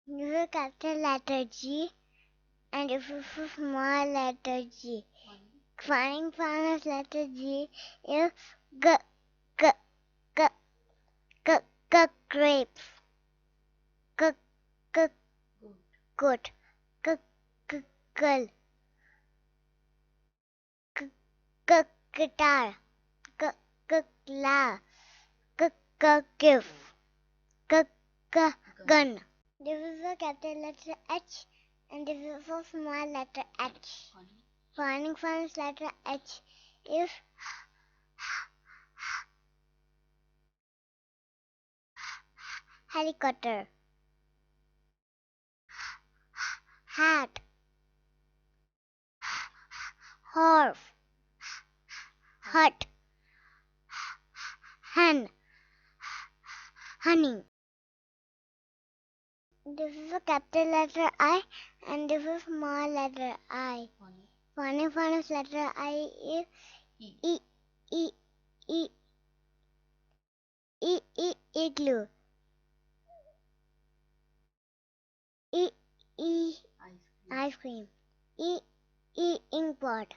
This is a capital letter G, and this is a small letter G. Finding phonics letter G is G, G, G, G, G, grapes. G, G, goat. G, G, girl. G, G, guitar. G, G, glass. G, G, gift. G, G, gun. This is a capital letter H, and this is a small letter H. Finding phonics letter H is helicopter, hat, horse, hut, hen, honey. This is a capital letter I, and this is small letter I. Finding phonics letter I is E, E, E, E, E, igloo. E, E, ice cream. E, E, inkpot.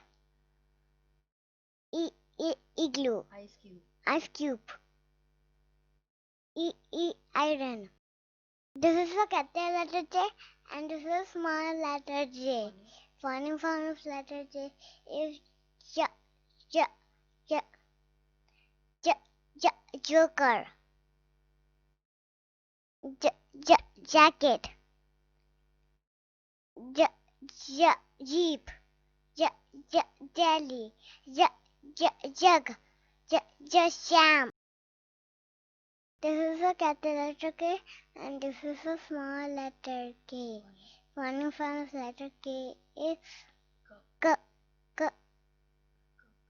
E, E, igloo. Ice cube. E, E, iron. This is a capital letter J, and this is a small letter J. Finding phonics letter J is J, J, J, J, J, joker. J, J, jacket. J, J, jeep. J, J, jelly. J, J, jug. J, J, sham. This is a capital letter K, and this is a small letter K. Finding phonics letter K is K, K,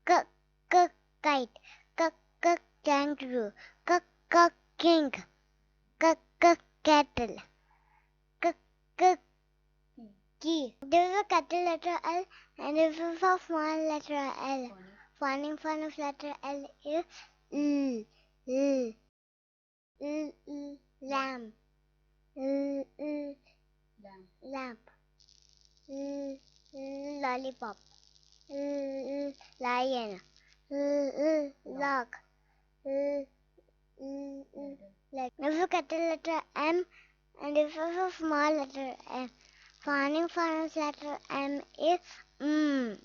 K, K, kite. K, K, kangaroo. K, K, king. K, K, kettle. K, K, key. This is a capital letter L, and this is a small letter L. Finding phonics letter L is L, L, L, L, lamb. L, L, lamp. L, L, lollipop. L, lion. L, log. L, leg. This is a capital letter M, and this is a small letter M. Finding phonics letter M is moon.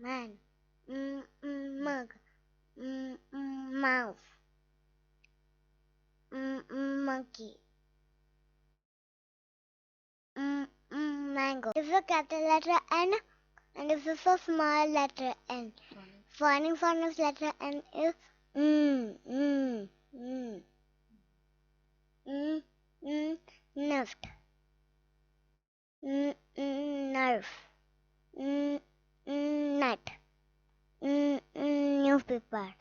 Man. Mug. Mouse. Monkey. Mango. This is a capital letter N, and this is a small letter N. Finding phonics letter N is nest. Nerve. Nut. Newspaper.